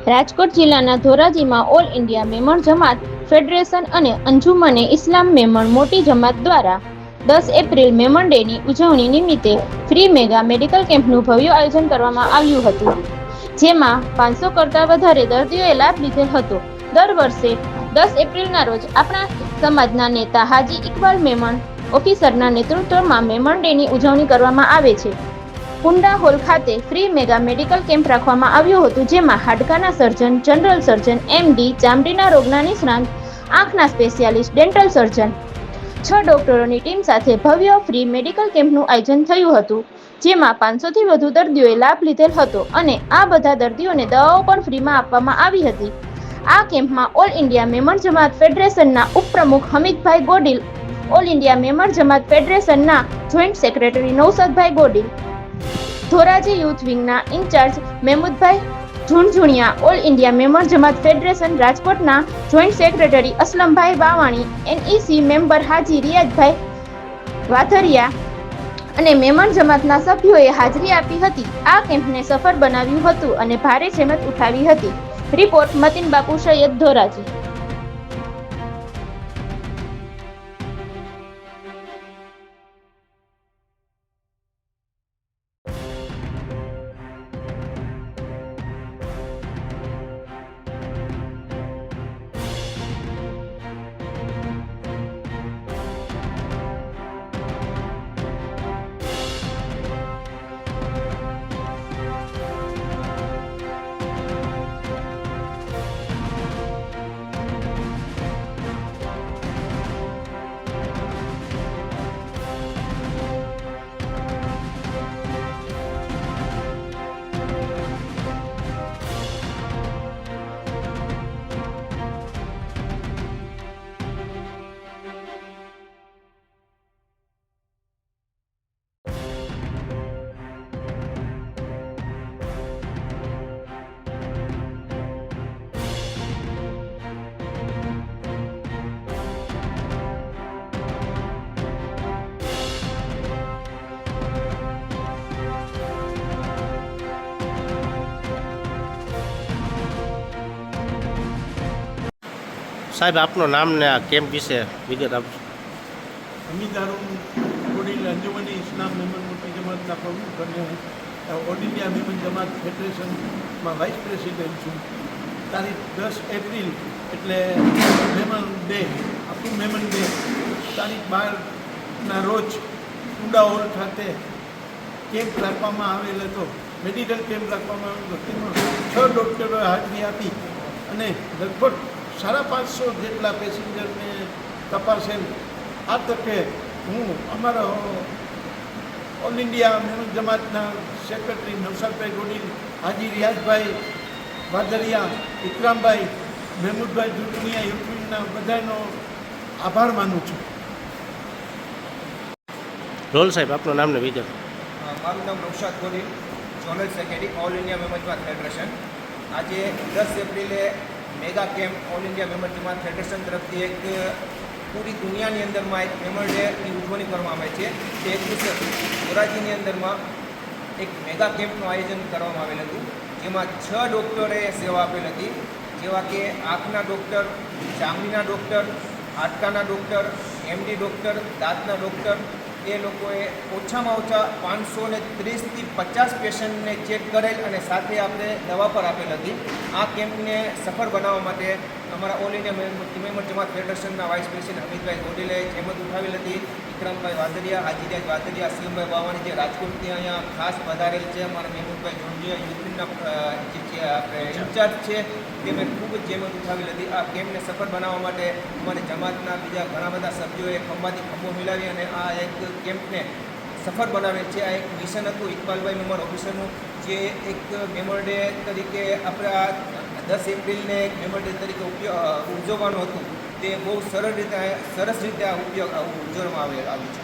રાજકોટ જિલ્લાના ધોરાજીમાં all India Memon Jamat federation અને અંજુમને ઇસ્લામ મેમણ મોટી જમાત દ્વારા 10 એપ્રિલ મેમણ ડેની ઉજવણી નિમિત્તે ફ્રી મેગા મેડિકલ કેમ્પનું ભવ્ય આયોજન કરવામાં આવ્યું હતું, જેમાં 500 કરતાં વધારે દર્દીઓએ લાભ લીધેલ હતો. દર વર્ષે 10 એપ્રિલના રોજ આપણા સમાજના નેતા હાજી ઇકબાલ મેમણ ઓફિસરના નેતૃત્વમાં મેમણ ડેની ઉજવણી કરવામાં આવે છે. કુંડા હોલ ખાતે ફ્રી મેગા મેડિકલ કેમ્પ રાખવામાં આવ્યું હતું, જેમાં હાડકાના સર્જન, જનરલ સર્જન, MD, ચામડીના રોગના નિષ્ણાંત, આંખના સ્પેશિયાલિસ્ટ, ડેન્ટલ સર્જન, 6 ડોક્ટરોની ટીમ સાથે ભવ્ય ફ્રી મેડિકલ કેમ્પનું આયોજન થયું હતું, જેમાં 500થી વધુ દર્દીઓએ લાભ લીધેલ હતો અને આ બધા દર્દીઓને દવાઓ પણ ફ્રીમાં આપવામાં આવી હતી. આ કેમ્પમાં ઓલ ઇન્ડિયા મેમણ જમાત ફેડરેશનના ઉપપ્રમુખ હમીદભાઈ ગોડિલ, ઓલ ઇન્ડિયા મેમણ જમાત ફેડરેશનના joint secretary Naushadbhai Godil, Dhoraji youth વિંગના in charge Mahmudbhai Zunzuniya, all India Memon Jamat federation રાજકોટના joint secretary Aslambhai Bavani, NEC member Haji Riyazbhai વાધરિયા અને મેમણ જમાતના સભ્યોએ હાજરી આપી હતી. આ કેમ્પને સફળ બનાવ્યું હતું અને ભારે જહેમત ઉઠાવી હતી. રિપોર્ટ મતીન બાપુ સૈયદ, ધોરાજી. સાહેબ, આપનું નામ ને આ કેમ્પ વિશે વિગત આપજો. હમીદ ગોડિલ, અંજુમની ઇસ્લામ મેમણ મોટી જમાતના પ્રમુખ અને ઓલ ઇન્ડિયા મેમણ જમાત ફેડરેશનમાં વાઇસ પ્રેસિડેન્ટ છું. તારીખ 10 એપ્રિલ એટલે મેમણ ડે, આપણું મેમણ ડે તારીખ 12ના રોજ કુંડા હોલ ખાતે કેમ્પ રાખવામાં આવેલ હતો. મેડિકલ કેમ્પ રાખવામાં આવેલો, તેમાં 6 ડૉક્ટરોએ હાજરી આપી અને લગભગ 550 જેટલા પેસેન્જરને તપાસેલ. આ તકે હું અમારા all India Memon જમાતના secretary Naushadbhai Godil, હાજી રિયાઝભાઈ વાધરિયા, ઇકરામભાઈ, મહેમૂદભાઈ ઝુણઝુણિયા, યુપીના બધાનો આભાર માનું છું. રોલ સાહેબ, આપનું નામ ને વિગત. મારું નામ Naushad Godil, zonal secretary all India Memon Jamat federation. આજે 10 એપ્રિલે mega camp all India Memon Jamat federation તરફથી એક પૂરી દુનિયાની અંદરમાં એક મેમણ ડેની ઉજવણી કરવામાં આવે છે. તે એક દિવસે ધોરાજીની અંદરમાં એક મેગા કેમ્પનું આયોજન કરવામાં આવેલ હતું, જેમાં 6 ડૉક્ટરે સેવા આપેલ હતી, જેવા કે આંખના ડૉક્ટર, ચામડીના ડૉક્ટર, હાડકાના ડૉક્ટર, MD ડૉક્ટર, દાંતના ડૉક્ટર. એ લોકોએ ઓછામાં ઓછા 530થી 50 પેશન્ટને ચેક કરેલ અને સાથે આપણે દવા પર આપેલ હતી. આ કેમ્પને સફળ બનાવવા માટે અમારા all India Memon Jamat ફેડરેશનના vice president Hamidbhai ગોડિલે જહેમત ઉઠાવેલ હતી. ઇકરામભાઈ વાધરિયા, હાજી વાધરિયા, અસલમભાઈ બાવાણી જે રાજકોટથી અહીંયા ખાસ વધારેલ છે. અમારા મહેમૂદભાઈ ઝુણઝુણિયા યુપીના ઇન્ચાર્જ છે, તેમણે ખૂબ જ જહેમત ઉઠાવેલ હતી. આ કેમ્પને સફળ બનાવવા માટે અમારી જમાતના બીજા ઘણા બધા સભ્યોએ ખંભાથી ખંભો મિલાવી અને આ એક કેમ્પને સફળ બનાવેલ છે. આ એક મિશન હતું ઇકબાલભાઈ મેમણ ઓફિસરનું, જે એક મેમણ ડે તરીકે આપણા 10 એપ્રિલને એક મેમણ ડે તરીકે ઉજવવાનું હતું. તે બહુ સરસ રીતે આ ઉજવવામાં આવ્યું છે.